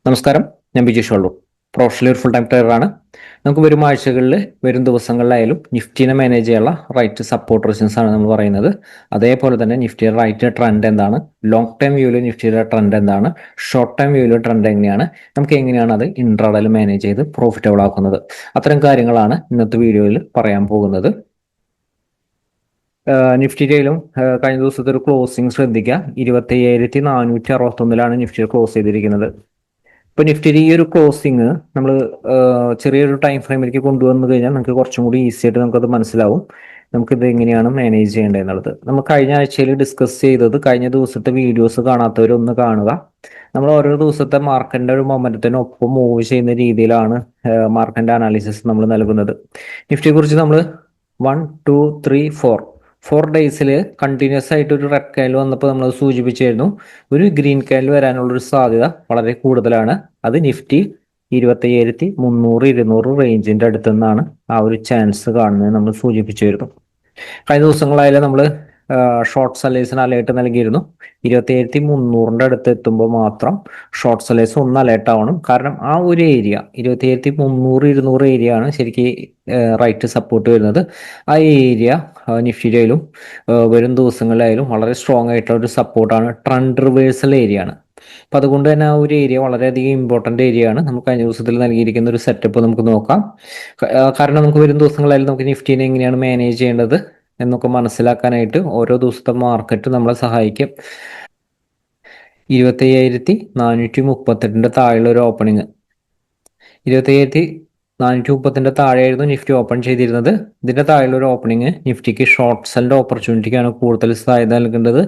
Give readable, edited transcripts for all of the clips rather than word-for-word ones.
നമസ്കാരം, ഞാൻ ബിജീഷ് വള്ളൂർ. പ്രൊഫഷണൽ ഒരു ഫുൾ ടൈം ട്രേഡറാണ്. നമുക്ക് വരും ആഴ്ചകളിൽ, വരും ദിവസങ്ങളിലായാലും നിഫ്റ്റിനെ മാനേജ് ചെയ്യാനുള്ള റൈറ്റ് സപ്പോർട്ട് റെസിസ്റ്റൻസ് ആണ് നമ്മൾ പറയുന്നത്. അതേപോലെ തന്നെ നിഫ്റ്റിയുടെ റൈറ്റ് ട്രെൻഡ് എന്താണ്, ലോങ് ടൈം വ്യൂവിൽ നിഫ്റ്റിയുടെ ട്രെൻഡ് എന്താണ്, ഷോർട്ട് ടൈം വ്യൂവിൽ ട്രെൻഡ് എങ്ങനെയാണ്, നമുക്ക് എങ്ങനെയാണ് അത് ഇൻട്രാഡേയിൽ മാനേജ് ചെയ്ത് പ്രോഫിറ്റബിൾ ആക്കുന്നത്, അത്തരം കാര്യങ്ങളാണ് ഇന്നത്തെ വീഡിയോയിൽ പറയാൻ പോകുന്നത്. നിഫ്റ്റിയിലും കഴിഞ്ഞ ദിവസത്തെ ഒരു ക്ലോസിംഗ് ശ്രദ്ധിക്കുക. 25,461 നിഫ്റ്റി ക്ലോസ് ചെയ്തിരിക്കുന്നത്. ഇപ്പൊ നിഫ്റ്റിയുടെ ഈ ഒരു ക്ലോസിങ് നമ്മൾ ചെറിയൊരു ടൈം ഫ്രെയിമിലേക്ക് കൊണ്ടുവന്നു കഴിഞ്ഞാൽ നമുക്ക് കുറച്ചും കൂടി ഈസി ആയിട്ട് നമുക്കത് മനസ്സിലാവും, നമുക്കിത് എങ്ങനെയാണ് മാനേജ് ചെയ്യേണ്ടത് എന്നുള്ളത്. നമ്മൾ കഴിഞ്ഞ ആഴ്ചയിൽ ഡിസ്കസ് ചെയ്തത്, കഴിഞ്ഞ ദിവസത്തെ വീഡിയോസ് കാണാത്തവരൊന്ന് കാണുക. നമ്മൾ ഓരോ ദിവസത്തെ മാർക്കറ്റിന്റെ ഒരു മൊമെന്റത്തിനൊപ്പം മൂവ് ചെയ്യുന്ന രീതിയിലാണ് മാർക്കറ്റിന്റെ അനാലിസിസ് നമ്മൾ നൽകുന്നത്. നിഫ്റ്റിയെ കുറിച്ച് നമ്മൾ 1, 2, 3, 4 ഡേയ്സിൽ കണ്ടിന്യൂസ് ആയിട്ട് ഒരു റെഡ് കാൻഡിൽ വന്നപ്പോൾ നമ്മൾ സൂചിപ്പിച്ചായിരുന്നു, ഒരു ഗ്രീൻ കാൻഡിൽ വരാനുള്ള ഒരു സാധ്യത വളരെ കൂടുതലാണ്. അത് നിഫ്റ്റി 25,300, 200 റേഞ്ചിന്റെ അടുത്ത് നിന്നാണ് ആ ഒരു ചാൻസ് കാണുന്നത് നമ്മൾ സൂചിപ്പിച്ചിരുന്നു. കഴിഞ്ഞ ദിവസങ്ങളായാലും നമ്മൾ ഷോർട്ട് സെല്ലേഴ്സിന് അലേർട്ട് നൽകിയിരുന്നു. 27,300 അടുത്ത് എത്തുമ്പോൾ മാത്രം ഷോർട്ട് സെല്ലേഴ്സ് ഒന്ന് അലേർട്ട് ആവണം. കാരണം ആ ഒരു ഏരിയ 27,300, 200 ഏരിയ ആണ് ശരിക്കും റൈറ്റ് സപ്പോർട്ട് വരുന്നത്. ആ ഏരിയ നിഫ്റ്റിയിലും വരും ദിവസങ്ങളിലായാലും വളരെ സ്ട്രോങ് ആയിട്ടുള്ള ഒരു സപ്പോർട്ടാണ്. ട്രെൻഡ് റിവേഴ്സൽ ഏരിയ ആണ്. അപ്പൊ അതുകൊണ്ട് തന്നെ ആ ഒരു ഏരിയ വളരെയധികം ഇമ്പോർട്ടന്റ് ഏരിയ ആണ്. നമുക്ക് കഴിഞ്ഞ ദിവസത്തിൽ നൽകിയിരിക്കുന്ന ഒരു സെറ്റപ്പ് നമുക്ക് നോക്കാം. കാരണം നമുക്ക് വരും ദിവസങ്ങളായാലും നമുക്ക് നിഫ്റ്റിനെ എങ്ങനെയാണ് മാനേജ് ചെയ്യേണ്ടത് എന്നൊക്കെ മനസ്സിലാക്കാനായിട്ട് ഓരോ ദിവസത്തെ മാർക്കറ്റ് നമ്മളെ സഹായിക്കും. 25,438 താഴെയുള്ള ഒരു ഓപ്പണിങ്, 25,430 താഴെയായിരുന്നു നിഫ്റ്റി ഓപ്പൺ ചെയ്തിരുന്നത്. ഇതിന്റെ താഴെയുള്ള ഒരു ഓപ്പണിങ് നിഫ്റ്റിക്ക് ഷോർട്ട് സെല്ലിന്റെ ഓപ്പർച്യൂണിറ്റിക്കാണ് കൂടുതൽ സാധ്യത നൽകേണ്ടത്.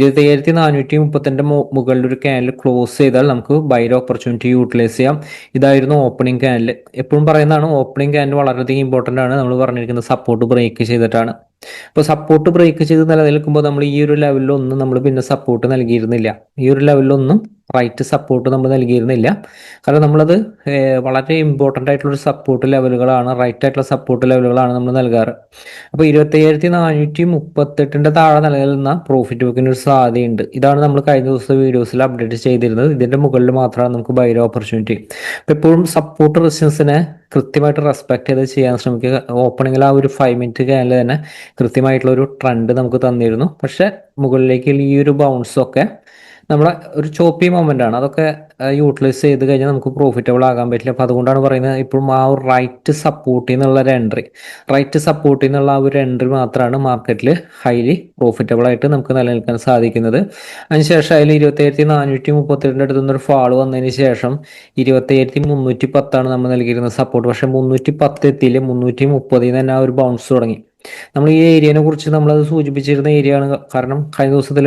25,430 മുകളിൽ ഒരു ക്യാൻഡിൽ ക്ലോസ് ചെയ്താൽ നമുക്ക് ബൈഡ് ഓപ്പർച്യൂണിറ്റി യൂട്ടിലൈസ് ചെയ്യാം. ഇതായിരുന്നു ഓപ്പണിംഗ് ക്യാൻഡിൽ. എപ്പോഴും പറയുന്നതാണ്, ഓപ്പണിംഗ് ക്യാൻഡിൽ വളരെയധികം ഇമ്പോർട്ടന്റ് ആണ്. നമ്മൾ പറഞ്ഞിരിക്കുന്നത് സപ്പോർട്ട് ബ്രേക്ക് ചെയ്തിട്ടാണ്. അപ്പോൾ സപ്പോർട്ട് ബ്രേക്ക് ചെയ്ത് നിലനിൽക്കുമ്പോൾ നമ്മൾ ഈ ഒരു ലെവലിലൊന്നും നമ്മൾ പിന്നെ സപ്പോർട്ട് നൽകിയിരുന്നില്ല. ഈ ഒരു ലെവലിലൊന്നും റൈറ്റ് സപ്പോർട്ട് നമ്മൾ നൽകിയിരുന്നില്ല. കാരണം നമ്മളത് വളരെ ഇമ്പോർട്ടൻ്റ് ആയിട്ടുള്ള ഒരു സപ്പോർട്ട് ലെവലുകളാണ്, റൈറ്റ് ആയിട്ടുള്ള സപ്പോർട്ട് ലെവലുകളാണ് നമ്മൾ നൽകാറ്. അപ്പോൾ 27,438 താഴെ നിലനിൽക്കുന്ന പ്രോഫിറ്റ് ബുക്കിന് ഒരു സാധ്യതയുണ്ട്. ഇതാണ് നമ്മൾ കഴിഞ്ഞ ദിവസത്തെ വീഡിയോസിൽ അപ്ഡേറ്റ് ചെയ്തിരുന്നത്. ഇതിന്റെ മുകളിൽ മാത്രമാണ് നമുക്ക് ബൈ ഓപ്പർച്യൂണിറ്റി. അപ്പോൾ എപ്പോഴും സപ്പോർട്ട് റെസിസ്റ്റൻസിനെ കൃത്യമായിട്ട് റെസ്പെക്ട് ചെയ്ത് ചെയ്യാൻ ശ്രമിക്കുക. ഓപ്പണിങ്ങിൽ ആ ഒരു 5 മിനിറ്റ് ക്യാനിൽ തന്നെ കൃത്യമായിട്ടുള്ള ഒരു ട്രെൻഡ് നമുക്ക് തന്നിരുന്നു. പക്ഷെ മുകളിലേക്ക് ഈ ഒരു ബൗൺസ് ഒക്കെ നമ്മളെ ഒരു ചോപ്പി മൊമെന്റ് ആണ്. അതൊക്കെ യൂട്ടിലൈസ് ചെയ്ത് കഴിഞ്ഞാൽ നമുക്ക് പ്രോഫിറ്റബിൾ ആകാൻ പറ്റില്ല. അപ്പൊ അതുകൊണ്ടാണ് പറയുന്നത്, ഇപ്പോഴും ആ ഒരു റൈറ്റ് സപ്പോർട്ടിൽ നിന്നുള്ള ഒരു എൻട്രി, റൈറ്റ് സപ്പോർട്ടിൽ നിന്നുള്ള ആ ഒരു എൻട്രി മാത്രമാണ് മാർക്കറ്റിൽ ഹൈലി പ്രോഫിറ്റബിൾ ആയിട്ട് നമുക്ക് നിലനിൽക്കാൻ സാധിക്കുന്നത്. അതിനുശേഷം അതിൽ 27,438 അടുത്ത് നിന്നൊരു ഫാള് വന്നതിന് ശേഷം 27,310 നമ്മൾ നൽകിയിരുന്ന സപ്പോർട്ട്. പക്ഷെ 310 എത്തിയില്ല, 330 തന്നെ ആ ഒരു ബൗൺസ് തുടങ്ങി. നമ്മൾ ഈ ഏരിയനെ കുറിച്ച് നമ്മളത് സൂചിപ്പിച്ചിരുന്ന ഏരിയ ആണ്. കാരണം കഴിഞ്ഞ ദിവസത്തിൽ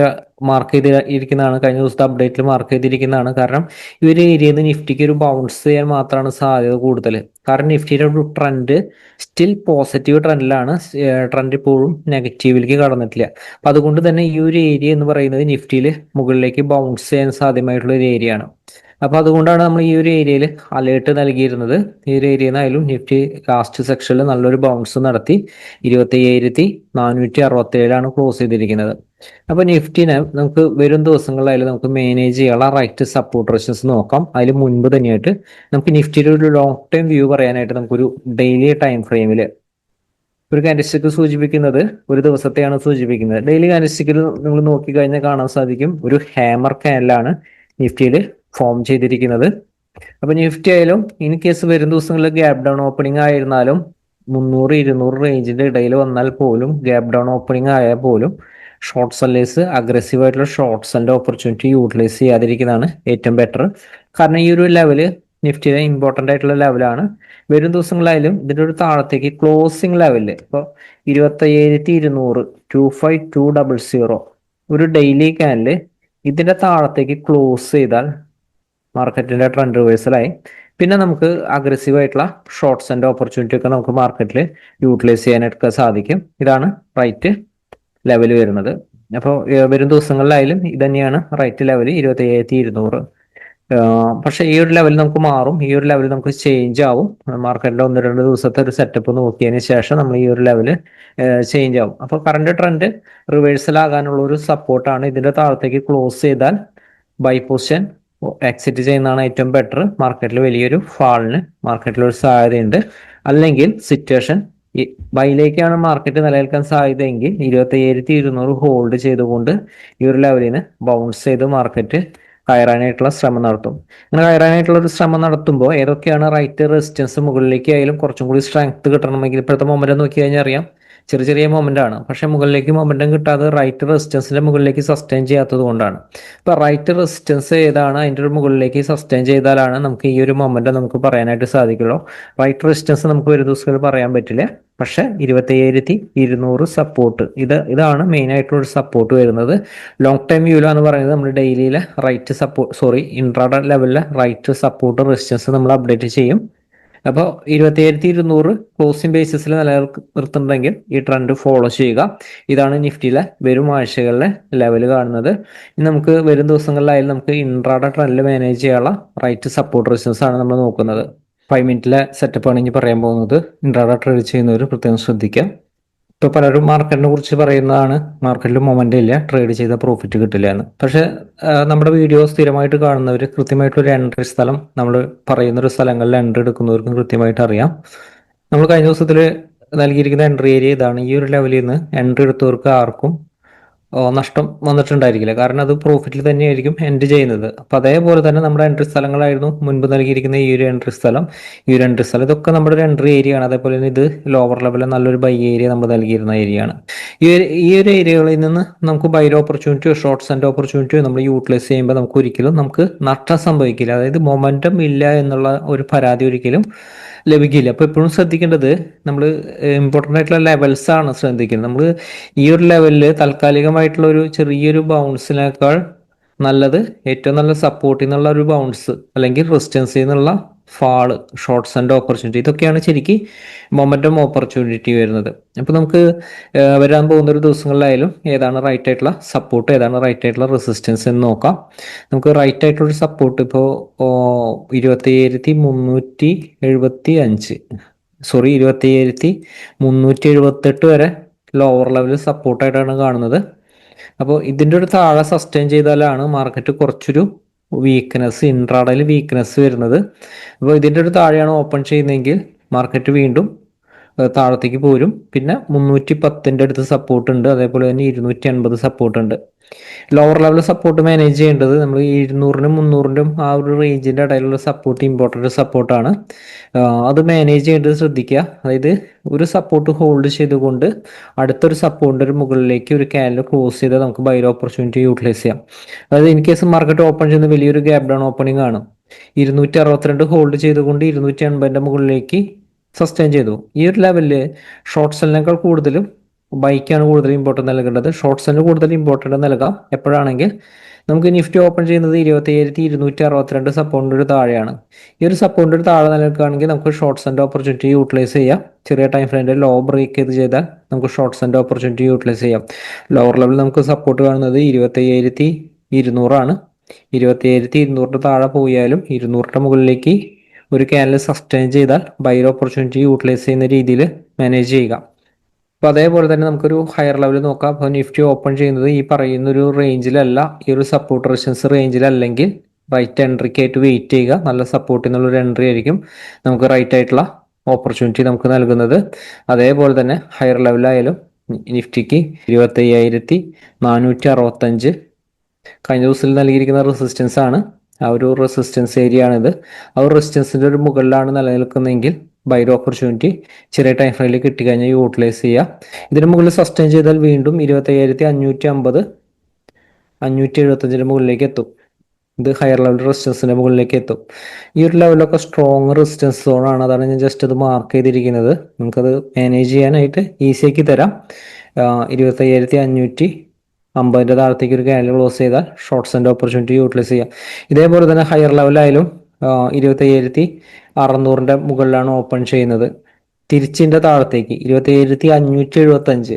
മാർക്ക് ചെയ്തിരിക്കുന്നതാണ്, കഴിഞ്ഞ ദിവസത്തെ അപ്ഡേറ്റിൽ മാർക്ക് ചെയ്തിരിക്കുന്നതാണ്. കാരണം ഈ ഒരു ഏരിയയിൽ നിന്ന് നിഫ്റ്റിക്ക് ഒരു ബൗൺസ് ചെയ്യാൻ മാത്രമാണ് സാധ്യത കൂടുതൽ. കാരണം നിഫ്റ്റിയുടെ ഒരു ട്രെൻഡ് സ്റ്റിൽ പോസിറ്റീവ് ട്രെൻഡിലാണ്. ട്രെൻഡ് ഇപ്പോഴും നെഗറ്റീവിലേക്ക് കടന്നിട്ടില്ല. അപ്പൊ അതുകൊണ്ട് തന്നെ ഈ ഒരു ഏരിയ എന്ന് പറയുന്നത് നിഫ്റ്റിയിൽ മുകളിലേക്ക് ബൗൺസ് ചെയ്യാൻ സാധ്യമായിട്ടുള്ള ഒരു ഏരിയ ആണ്. അപ്പൊ അതുകൊണ്ടാണ് നമ്മൾ ഈ ഒരു ഏരിയയിൽ അലേർട്ട് നൽകിയിരുന്നത്. ഈ ഒരു ഏരിയയിൽ നിന്നായാലും നിഫ്റ്റി ലാസ്റ്റ് സെക്ഷനിൽ നല്ലൊരു ബൗൺസ് നടത്തി 25,467 ക്ലോസ് ചെയ്തിരിക്കുന്നത്. അപ്പൊ നിഫ്റ്റിനെ നമുക്ക് വരും ദിവസങ്ങളിലായാലും നമുക്ക് മാനേജ് ചെയ്യാനുള്ള റൈറ്റ് സപ്പോർട്ട് റെസിസ്റ്റൻസ് നോക്കാം. അതിന് മുൻപ് തന്നെയായിട്ട് നമുക്ക് നിഫ്റ്റിയുടെ ഒരു ലോങ് ടൈം വ്യൂ പറയാനായിട്ട് നമുക്കൊരു ഡെയിലി ടൈം ഫ്രെയിമിൽ ഒരു കാൻഡിൽസ്റ്റിക് സൂചിപ്പിക്കുന്നത് ഒരു ദിവസത്തെയാണ് സൂചിപ്പിക്കുന്നത്. ഡെയിലി കാൻഡിൽസ്റ്റിക്കിൽ നിങ്ങൾ നോക്കിക്കഴിഞ്ഞാൽ കാണാൻ സാധിക്കും, ഒരു ഹാമർ ക്യാൻഡിലാണ് നിഫ്റ്റിയിൽ ഫോം ചെയ്തിരിക്കുന്നത്. അപ്പൊ നിഫ്റ്റി ആയാലും ഇൻ കേസ് വരും ദിവസങ്ങളിൽ ഗ്യാപ് ഡൗൺ ഓപ്പണിംഗ് ആയിരുന്നാലും 300, 200 റേഞ്ചിന്റെ ഇടയിൽ വന്നാൽ പോലും, ഗ്യാപ് ഡൗൺ ഓപ്പണിംഗ് ആയാൽ പോലും ഷോർട്ട് സെല്ലേഴ്സ് അഗ്രസീവ് ആയിട്ടുള്ള ഷോർട്ട് സെല്ലിന്റെ ഓപ്പർച്യൂണിറ്റി യൂട്ടിലൈസ് ചെയ്യാതിരിക്കുന്നതാണ് ഏറ്റവും ബെറ്റർ. കാരണം ഈ ഒരു ലെവല് നിഫ്റ്റിയുടെ ഇമ്പോർട്ടന്റ് ആയിട്ടുള്ള ലെവലാണ്. വരും ദിവസങ്ങളായാലും ഇതിന്റെ ഒരു താഴത്തേക്ക് ക്ലോസിംഗ് ലെവലില് ഇപ്പോൾ 25,200, 25200 ഒരു ഡെയിലി ക്യാനില് ഇതിന്റെ താഴത്തേക്ക് ക്ലോസ് ചെയ്താൽ മാർക്കറ്റിന്റെ ട്രെൻഡ് റിവേഴ്സലായി. പിന്നെ നമുക്ക് അഗ്രസീവ് ആയിട്ടുള്ള ഷോർട്ട്സിന്റെ ഓപ്പർച്യൂണിറ്റി ഒക്കെ നമുക്ക് മാർക്കറ്റിൽ യൂട്ടിലൈസ് ചെയ്യാനായിട്ട് സാധിക്കും. ഇതാണ് റൈറ്റ് ലെവൽ വരുന്നത്. അപ്പോൾ വരും ദിവസങ്ങളിലായാലും ഇത് തന്നെയാണ് റൈറ്റ് ലെവൽ 25,200. പക്ഷെ ഈ ഒരു ലെവൽ നമുക്ക് മാറും, ഈ ഒരു ലെവൽ നമുക്ക് ചേഞ്ച് ആവും. മാർക്കറ്റിന്റെ 1-2 ദിവസത്തെ ഒരു സെറ്റപ്പ് നോക്കിയതിന് ശേഷം നമ്മൾ ഈ ഒരു ലെവല് ചേഞ്ച് ആവും. അപ്പോൾ കറന്റ് ട്രെൻഡ് റിവേഴ്സൽ ആകാനുള്ള ഒരു സപ്പോർട്ടാണ്. ഇതിന്റെ താഴത്തേക്ക് ക്ലോസ് ചെയ്താൽ ബൈ പൊസിഷൻ എക്സിറ്റ് ചെയ്യുന്നതാണ് ഏറ്റവും ബെറ്റർ. മാർക്കറ്റിൽ വലിയൊരു ഫാളിന് മാർക്കറ്റിൽ ഒരു സാധ്യതയുണ്ട്. അല്ലെങ്കിൽ സിറ്റുവേഷൻ ബൈയിലേക്കാണ് മാർക്കറ്റ് നിലനിൽക്കാൻ സാധ്യതയെങ്കിൽ 25,200 ഹോൾഡ് ചെയ്തുകൊണ്ട് ഈ ഒരു ലെവലിൽ നിന്ന് ബൗൺസ് ചെയ്ത് മാർക്കറ്റ് കയറാനായിട്ടുള്ള ശ്രമം നടത്തും. അങ്ങനെ കയറാനായിട്ടുള്ള ഒരു ശ്രമം നടത്തുമ്പോൾ ഏതൊക്കെയാണ് റൈറ്റ് റെസിസ്റ്റൻസ്, മുകളിലേക്ക് ആയാലും കുറച്ചും കൂടി സ്ട്രെങ്ത് കിട്ടണമെങ്കിൽ ഇപ്പോഴത്തെ മൊമെന്റ് നോക്കി കഴിഞ്ഞാൽ അറിയാം, ചെറിയ ചെറിയ മൊമെന്റ് ആണ്. പക്ഷെ മുകളിലേക്ക് മൊമെന്റം കിട്ടാതെ റൈറ്റ് റെസിസ്റ്റൻസിന്റെ മുകളിലേക്ക് സസ്റ്റെയിൻ ചെയ്യാത്തത് കൊണ്ടാണ്. ഇപ്പൊ റൈറ്റ് റെസിസ്റ്റൻസ് ഏതാണ്, അതിന്റെ ഒരു മുകളിലേക്ക് സസ്റ്റെയിൻ ചെയ്താലാണ് നമുക്ക് ഈ ഒരു മൊമെന്റം നമുക്ക് പറയാനായിട്ട് സാധിക്കുള്ളൂ. റൈറ്റ് റെസിസ്റ്റൻസ് നമുക്ക് ഒരു ദിവസത്തിൽ പറയാൻ പറ്റില്ല. പക്ഷെ 25,200 സപ്പോർട്ട്, ഇതാണ് മെയിൻ ആയിട്ടുള്ള ഒരു സപ്പോർട്ട് വരുന്നത്. ലോങ് ടൈം വ്യൂലാന്ന് പറയുന്നത് നമ്മൾ ഡെയിലിയിലെ റൈറ്റ് സപ്പോർട്ട് ഇൻട്രാഡേ ലെവലിലെ റൈറ്റ് സപ്പോർട്ട് റെസിസ്റ്റൻസ് നമ്മൾ അപ്ഡേറ്റ് ചെയ്യും. അപ്പോൾ 25,200 ക്ലോസിംഗ് ബേസിസിൽ നിലനിർത്തുന്നുണ്ടെങ്കിൽ ഈ ട്രെൻഡ് ഫോളോ ചെയ്യുക. ഇതാണ് നിഫ്റ്റിയിലെ വരും ആഴ്ചകളിലെ ലെവൽ കാണുന്നത്. ഇനി നമുക്ക് വരും ദിവസങ്ങളിലായാലും നമുക്ക് ഇൻട്രാഡേ ട്രെൻഡിൽ മാനേജ് ചെയ്യാനുള്ള റൈറ്റ് സപ്പോർട്ട് റെസിസ്റ്റൻസ് ആണ് നമ്മൾ നോക്കുന്നത്. 5 മിനിറ്റിലെ സെറ്റപ്പ് ആണ് ഇനി പറയാൻ പോകുന്നത്. ഇൻട്രാഡേ ട്രേഡ് ചെയ്യുന്നവർ പ്രത്യേകം ശ്രദ്ധിക്കാം. ഇപ്പൊ പലരും മാർക്കറ്റിനെ കുറിച്ച് പറയുന്നതാണ്, മാർക്കറ്റിൽ മൊമെന്റ് ഇല്ല, ട്രേഡ് ചെയ്ത പ്രോഫിറ്റ് കിട്ടില്ല എന്ന്. പക്ഷെ നമ്മുടെ വീഡിയോ സ്ഥിരമായിട്ട് കാണുന്നവർ കൃത്യമായിട്ടൊരു എൻട്രി സ്ഥലം നമ്മൾ പറയുന്ന ഒരു സ്ഥലങ്ങളിൽ എൻട്രി എടുക്കുന്നവർക്കും കൃത്യമായിട്ട് അറിയാം. നമ്മൾ കഴിഞ്ഞ ദിവസത്തിൽ നൽകിയിരിക്കുന്ന എൻട്രി ഏരിയ ഇതാണ്. ഈ ഒരു ലെവലിൽ നിന്ന് എൻട്രി എടുത്തവർക്ക് ആർക്കും നഷ്ടം വന്നിട്ടുണ്ടായിരിക്കില്ല. കാരണം അത് പ്രോഫിറ്റിൽ തന്നെയായിരിക്കും എൻഡ് ചെയ്യുന്നത്. അപ്പൊ അതേപോലെ തന്നെ നമ്മുടെ എൻട്രി സ്ഥലങ്ങളായിരുന്നു മുൻപ് നൽകിയിരിക്കുന്ന ഈ ഒരു എൻട്രി സ്ഥലം, ഈ ഒരു എൻട്രി സ്ഥലം, ഇതൊക്കെ നമ്മുടെ ഒരു എൻട്രി ഏരിയ ആണ്. അതേപോലെ തന്നെ ഇത് ലോവർ ലെവലിൽ നല്ലൊരു ബൈ ഏരിയ നമ്മൾ നൽകിയിരുന്ന ഏരിയ ആണ്. ഈ ഒരു ഏരിയകളിൽ നിന്ന് നമുക്ക് ബൈ ഓപ്പർച്യൂണിറ്റിയോ ഷോർട്ട് സെൻഡ് ഓപ്പർച്യൂണിറ്റിയോ നമ്മൾ യൂട്ടിലൈസ് ചെയ്യുമ്പോൾ നമുക്ക് ഒരിക്കലും നമുക്ക് നഷ്ടം സംഭവിക്കില്ല. അതായത് മൊമെന്റം ഇല്ല എന്നുള്ള ഒരു പരാതി ഒരിക്കലും ലഭിക്കില്ല. അപ്പൊ എപ്പോഴും ശ്രദ്ധിക്കേണ്ടത് നമ്മൾ ഇമ്പോർട്ടൻ്റ് ആയിട്ടുള്ള ലെവൽസ് ആണ് ശ്രദ്ധിക്കുന്നത്. നമ്മൾ ഈ ഒരു ലെവലിൽ താൽക്കാലികമായിട്ടുള്ള ഒരു ചെറിയൊരു ബൗൺസിനേക്കാൾ നല്ലത് ഏറ്റവും നല്ല സപ്പോർട്ടിൽ നിന്നുള്ള ഒരു ബൗൺസ് അല്ലെങ്കിൽ റെസിസ്റ്റൻസിൽ നിന്നുള്ള ഫാള്, ഷോർട്ട്സ് ആൻഡ് ഓപ്പർച്യൂണിറ്റി, ഇതൊക്കെയാണ് ശരിക്കും മൊമെന്റം ഓപ്പർച്യൂണിറ്റി വരുന്നത്. അപ്പൊ നമുക്ക് വരാൻ പോകുന്ന ഒരു ദിവസങ്ങളിലായാലും ഏതാണ് റൈറ്റ് ആയിട്ടുള്ള സപ്പോർട്ട്, ഏതാണ് റൈറ്റ് ആയിട്ടുള്ള റെസിസ്റ്റൻസ് എന്ന് നോക്കാം. നമുക്ക് റൈറ്റ് ആയിട്ടുള്ള സപ്പോർട്ട് ഇപ്പോൾ 25,375 25,378 വരെ ലോവർ ലെവൽ സപ്പോർട്ടായിട്ടാണ് കാണുന്നത്. അപ്പോൾ ഇതിൻ്റെ ഒരു താഴെ സസ്റ്റെയിൻ ചെയ്താലാണ് മാർക്കറ്റ് കുറച്ചൊരു വീക്ക്നെസ്, ഇൻട്രാഡേയിൽ വീക്ക്നെസ് വരുന്നത്. അപ്പോൾ ഇതിൻ്റെ ഒരു താഴെയാണ് ഓപ്പൺ ചെയ്യുന്നതെങ്കിൽ മാർക്കറ്റ് വീണ്ടും താഴത്തേക്ക് പോരും. പിന്നെ 310 അടുത്ത് സപ്പോർട്ട് ഉണ്ട്, അതേപോലെ തന്നെ 280 സപ്പോർട്ട് ഉണ്ട്. ലോവർ ലെവൽ സപ്പോർട്ട് മാനേജ് ചെയ്യേണ്ടത് നമ്മൾ 200-നും 300-നും ആ ഒരു റേഞ്ചിന്റെ ഇടയിലുള്ള സപ്പോർട്ട് ഇമ്പോർട്ടൻ്റ് സപ്പോർട്ടാണ്. അത് മാനേജ് ചെയ്യേണ്ടത് ശ്രദ്ധിക്കുക. അതായത് ഒരു സപ്പോർട്ട് ഹോൾഡ് ചെയ്തുകൊണ്ട് അടുത്തൊരു സപ്പോർട്ടിന്റെ മുകളിലേക്ക് ഒരു ക്യാൻഡിൽ ക്ലോസ് ചെയ്താൽ നമുക്ക് ബൈ ഓപ്പർച്യൂണിറ്റി യൂട്ടിലൈസ് ചെയ്യാം. അതായത് ഇൻ കേസ് മാർക്കറ്റ് ഓപ്പൺ ചെയ്യുന്ന വലിയൊരു ഗ്യാപ് ഡൗൺ ഓപ്പണിംഗ് ആണ്, 262 ഹോൾഡ് ചെയ്തുകൊണ്ട് 280 മുകളിലേക്ക് സസ്റ്റെയിൻ ചെയ്തു. ഈ ഒരു ലെവലിൽ ഷോർട്ട് സെല്ലിനേക്കാൾ കൂടുതലും ബൈക്കാണ് കൂടുതൽ ഇമ്പോർട്ടൻ്റ് നൽകേണ്ടത്. ഷോർട്ട് സെല്ലിന് കൂടുതൽ ഇമ്പോർട്ടൻ്റ് നൽകാം എപ്പോഴാണെങ്കിൽ നമുക്ക് നിഫ്റ്റി ഓപ്പൺ ചെയ്യുന്നത് 25,262 സപ്പോർട്ടിൻ്റെ ഒരു താഴെയാണ്. ഈ ഒരു സപ്പോർട്ടിൻ്റെ ഒരു താഴെ നിലനിൽക്കുകയാണെങ്കിൽ നമുക്ക് ഷോർട്ട് സെൻഡ് ഓപ്പർച്യൂണിറ്റി യൂട്ടിലൈസ് ചെയ്യാം. ചെറിയ ടൈം ഫ്രെയിമിൽ ലോ ബ്രേക്ക് ചെയ്ത് ചെയ്താൽ നമുക്ക് ഷോർട്ട് സെൻഡ് ഓപ്പർച്യൂണിറ്റി യൂട്ടിലൈസ് ചെയ്യാം. ലോവർ ലെവലിൽ നമുക്ക് സപ്പോർട്ട് കാണുന്നത് 25,200 ആണ്. 25,200 താഴെ പോയാലും 200 മുകളിലേക്ക് ഒരു ക്യാൻഡിൽ സസ്റ്റെയിൻ ചെയ്താൽ ബൈ ഓപ്പർച്യൂണിറ്റി യൂട്ടിലൈസ് ചെയ്യുന്ന രീതിയിൽ മാനേജ് ചെയ്യുക. അപ്പോൾ അതേപോലെ തന്നെ നമുക്കൊരു ഹയർ ലെവൽ നോക്കാം. അപ്പോൾ നിഫ്റ്റി ഓപ്പൺ ചെയ്യുന്നത് ഈ പറയുന്ന ഒരു റേഞ്ചിലല്ല, ഈ ഒരു സപ്പോർട്ട് റെസിസ്റ്റൻസ് റേഞ്ചിലല്ലെങ്കിൽ റൈറ്റ് എൻട്രിക്കായിട്ട് വെയിറ്റ് ചെയ്യുക. നല്ല സപ്പോർട്ട് എന്നുള്ളൊരു എൻട്രി ആയിരിക്കും നമുക്ക് റൈറ്റ് ആയിട്ടുള്ള ഓപ്പർച്യൂണിറ്റി നമുക്ക് നൽകുന്നത്. അതേപോലെ തന്നെ ഹയർ ലെവലായാലും നിഫ്റ്റിക്ക് 25,465 കഴിഞ്ഞ ദിവസത്തിൽ നൽകിയിരിക്കുന്ന റെസിസ്റ്റൻസ് ആണ്. ആ ഒരു റെസിസ്റ്റൻസ് ഏരിയ ആണിത്. ആ ഒരു റെസിസ്റ്റൻസിന്റെ ഒരു മുകളിലാണ് നിലനിൽക്കുന്നതെങ്കിൽ ബൈ ഓപ്പർച്യൂണിറ്റി ചെറിയ ടൈം ഫ്രെയിമിൽ കിട്ടിക്കഴിഞ്ഞാൽ യൂട്ടിലൈസ് ചെയ്യുക. ഇതിന് മുകളിൽ സസ്റ്റെയിൻ ചെയ്താൽ വീണ്ടും 25,550 575 മുകളിലേക്ക് എത്തും. ഇത് ഹയർ ലെവൽ റെസിസ്റ്റൻസിന്റെ മുകളിലേക്ക് എത്തും. ഈ ഒരു ലെവലൊക്കെ സ്ട്രോങ് റെസിസ്റ്റൻസ് സോൺ ആണ്. അതാണ് ഞാൻ ജസ്റ്റ് അത് മാർക്ക് ചെയ്തിരിക്കുന്നത്. നമുക്കത് മാനേജ് ചെയ്യാനായിട്ട് ഈസി ആക്കി തരാം. 25,550 താഴത്തേക്ക് ഒരു ക്യാൻഡിൽ ക്ലോസ് ചെയ്താൽ ഷോർട്ട് സെൻഡ് ഓപ്പർച്യൂണിറ്റി യൂട്ടിലൈസ് ചെയ്യാം. ഇതേപോലെ തന്നെ ഹയർ ലെവലായാലും 25,600 മുകളിലാണ് ഓപ്പൺ ചെയ്യുന്നത്. തിരിച്ചിന്റെ താഴത്തേക്ക് 25,575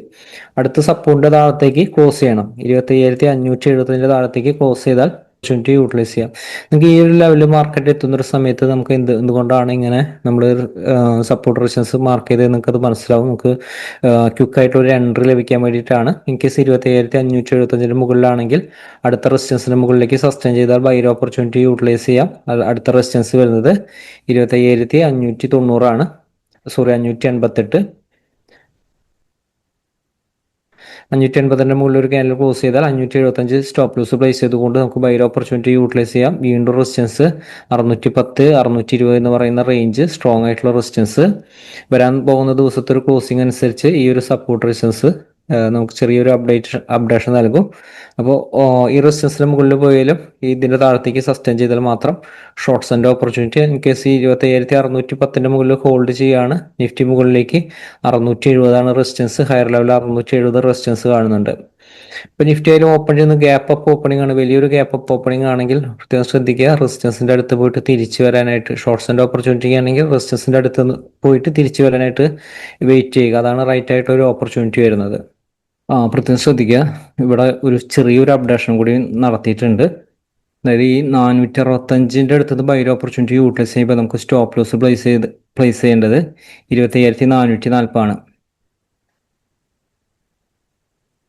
അടുത്ത സപ്പോർട്ടിന്റെ താഴത്തേക്ക് ക്ലോസ് ചെയ്യണം. 25,575 താഴത്തേക്ക് ക്ലോസ് ചെയ്താൽ ഓപ്പർച്യൂണിറ്റി യൂട്ടിലൈസ് ചെയ്യാം. നമുക്ക് ഈ ഒരു ലെവലിൽ മാർക്കറ്റ് എത്തുന്ന ഒരു സമയത്ത് നമുക്ക് എന്തുകൊണ്ടാണ് ഇങ്ങനെ നമ്മൾ സപ്പോർട്ട് റെസിസ്റ്റൻസ് മാർക്ക് ചെയ്തത് നമുക്കത് മനസ്സിലാവും. നമുക്ക് ക്വിക്കായിട്ട് ഒരു എൻട്രി ലഭിക്കാൻ വേണ്ടിയിട്ടാണ്. ഇൻ കേസ് 27,575 മുകളിലാണെങ്കിൽ അടുത്ത റെസിസ്റ്റൻസിന് മുകളിലേക്ക് സസ്റ്റെയിൻ ചെയ്താൽ ബൈ ഓപ്പർച്യൂണിറ്റി യൂട്ടിലൈസ് ചെയ്യാം. അടുത്ത റെസിസ്റ്റൻസ് വരുന്നത് 25,590 ആണ്. സോറി 588. 580 മുകളിൽ ഒരു ക്യാൻഡിൽ ക്ലോസ് ചെയ്താൽ 575 സ്റ്റോപ്പ് ലോസ് പ്ലേസ് ചെയ്തുകൊണ്ട് നമുക്ക് ബൈ ഓപ്പർച്യൂണിറ്റി യൂട്ടിലൈസ് ചെയ്യാം. വീണ്ടും റെസിസ്റ്റൻസ് 610, 620 എന്ന് പറയുന്ന റേഞ്ച് സ്ട്രോങ് ആയിട്ടുള്ള റെസിസ്റ്റൻസ്. വരാൻ പോകുന്ന ദിവസത്തെ ഒരു ക്ലോസിംഗ് അനുസരിച്ച് ഈ ഒരു സപ്പോർട്ട് റെസിസ്റ്റൻസ് നമുക്ക് ചെറിയൊരു അപ്ഡേഷൻ നൽകും. അപ്പോൾ ഈ റെസിസ്റ്റൻസിന് മുകളിൽ പോയാലും ഇതിന്റെ താഴത്തേക്ക് സസ്റ്റെയിൻ ചെയ്താൽ മാത്രം ഷോർട്ട്സിന്റെ ഓപ്പർച്യൂണിറ്റി. ഇൻ കേസ് 25,610 മുകളിൽ ഹോൾഡ് ചെയ്യാണ്. നിഫ്റ്റി മുകളിലേക്ക് 670 റെസിസ്റ്റൻസ്, ഹയർ ലെവൽ 670 റെസിസ്റ്റൻസ് കാണുന്നുണ്ട്. ഇപ്പൊ നിഫ്റ്റി ആയാലും ഓപ്പൺ ചെയ്യുന്ന ഗ്യാപ്പ് അപ്പ് ഓപ്പണിംഗ് ആണ്. വലിയൊരു ഗ്യാപ്പ് അപ്പ് ഓപ്പണിംഗ് ആണെങ്കിൽ പ്രത്യേകം ശ്രദ്ധിക്കുക. റെസിസ്റ്റൻസിന്റെ അടുത്ത് പോയിട്ട് തിരിച്ചു വരാനായിട്ട്, ഷോർട്ട്സിന്റെ ഓപ്പർച്യൂണിറ്റി ആണെങ്കിൽ റെസിസ്റ്റൻസിന്റെ അടുത്ത് പോയിട്ട് തിരിച്ചു വരാനായിട്ട് വെയിറ്റ് ചെയ്യുക. അതാണ് റൈറ്റ് ആയിട്ട് ഒരു ഓപ്പർച്യൂണിറ്റി വരുന്നത്. പ്രത്യേകം ശ്രദ്ധിക്കുക. ഇവിടെ ഒരു ചെറിയൊരു അപ്ഡേഷൻ കൂടി നടത്തിയിട്ടുണ്ട്. അതായത് ഈ 465 അടുത്തത് ബൈ ഓപ്പർച്യൂണിറ്റി യൂട്ടിലൈസ് ചെയ്യുമ്പോൾ നമുക്ക് സ്റ്റോപ്പ് ലോസ് പ്ലേസ് ചെയ്യേണ്ടത് 25,440 ആണ്.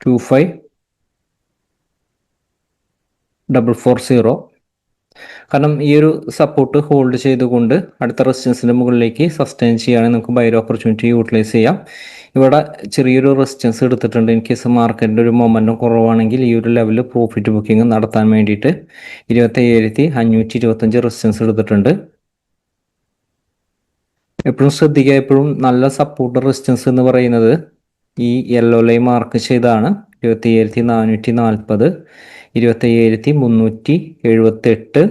25,440. കാരണം ഈ ഒരു സപ്പോർട്ട് ഹോൾഡ് ചെയ്തുകൊണ്ട് അടുത്ത റെസിസ്റ്റൻസിന്റെ മുകളിലേക്ക് സസ്റ്റെയിൻ ചെയ്യുകയാണെങ്കിൽ നമുക്ക് ബൈ ഓപ്പർച്യൂണിറ്റി യൂട്ടിലൈസ് ചെയ്യാം. ഇവിടെ ചെറിയൊരു റെസിസ്റ്റൻസ് എടുത്തിട്ടുണ്ട്. ഇൻ കേസ് മാർക്കറ്റിന്റെ ഒരു മൊമെന്റം കുറവാണെങ്കിൽ ഈ ഒരു ലെവലിൽ പ്രോഫിറ്റ് ബുക്കിംഗ് നടത്താൻ വേണ്ടിയിട്ട് 25,525 റെസിസ്റ്റൻസ് എടുത്തിട്ടുണ്ട്. എപ്പോഴും ശ്രദ്ധിക്കുക, എപ്പോഴും നല്ല സപ്പോർട്ട് റെസിസ്റ്റൻസ് എന്ന് പറയുന്നത് ഈ യെല്ലോ ലൈൻ മാർക്ക് ചെയ്താണ്. 27,440, 27,378.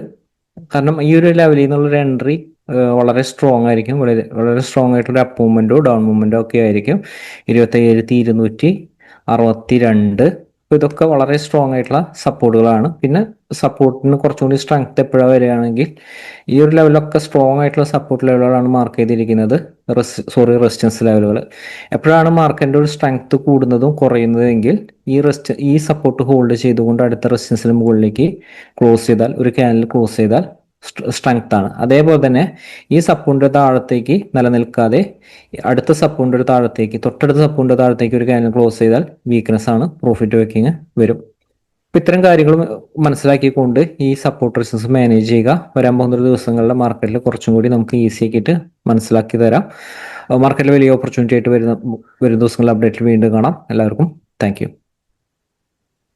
കാരണം ഈ ഒരു ലെവലിൽ നിന്നുള്ളൊരു എൻട്രി വളരെ സ്ട്രോങ് ആയിരിക്കും. വളരെ സ്ട്രോങ് ആയിട്ടൊരു അപ്പ് മൂവ്മെന്റോ ഡൗൺ മൂവ്മെന്റോ ഒക്കെ ആയിരിക്കും. 27,262. ഇതൊക്കെ വളരെ സ്ട്രോങ് ആയിട്ടുള്ള സപ്പോർട്ടുകളാണ്. പിന്നെ സപ്പോർട്ടിന് കുറച്ചുകൂടി സ്ട്രെങ്ത് എപ്പോഴാണ് വരികയാണെങ്കിൽ ഈ ഒരു ലെവലൊക്കെ സ്ട്രോങ് ആയിട്ടുള്ള സപ്പോർട്ട് ലെവലുകളാണ് മാർക്ക് ചെയ്തിരിക്കുന്നത്. റെസിസ്റ്റൻസ് ലെവലുകൾ. എപ്പോഴാണ് മാർക്കറ്റിന്റെ ഒരു സ്ട്രെങ്ത് കൂടുന്നതും കുറയുന്നതെങ്കിൽ ഈ സപ്പോർട്ട് ഹോൾഡ് ചെയ്തുകൊണ്ട് അടുത്ത റെസിസ്റ്റൻസിന് മുകളിലേക്ക് ക്ലോസ് ചെയ്താൽ, ഒരു ക്യാൻഡിൽ ക്ലോസ് ചെയ്താൽ സ്ട്രെങ്ത് ആണ്. അതേപോലെ തന്നെ ഈ സപ്പോർട്ടിന്റെ താഴത്തേക്ക് നിലനിൽക്കാതെ അടുത്ത സപ്പോർട്ടിന്റെ താഴത്തേക്ക്, തൊട്ടടുത്ത സപ്പോർട്ടിന്റെ താഴത്തേക്ക് ഒരു ക്യാൻഡിൽ ക്ലോസ് ചെയ്താൽ വീക്ക്നെസ് ആണ്, പ്രോഫിറ്റ് മേക്കിംഗ് വരും. ഇത്തരം കാര്യങ്ങൾ മനസ്സിലാക്കിക്കൊണ്ട് ഈ സപ്പോർട്ട് റെസിസ്റ്റൻസ് മാനേജ് ചെയ്യുക. വരാൻ പോകുന്ന ദിവസങ്ങളിലെ മാർക്കറ്റിൽ കുറച്ചും കൂടി നമുക്ക് ഈസി ആക്കിയിട്ട് മനസ്സിലാക്കി തരാം. മാർക്കറ്റിൽ വലിയ ഓപ്പർച്യൂണിറ്റി ആയിട്ട് വരുന്ന ദിവസങ്ങളിലെ അപ്ഡേറ്റിൽ വീണ്ടും കാണാം. എല്ലാവർക്കും താങ്ക് യു.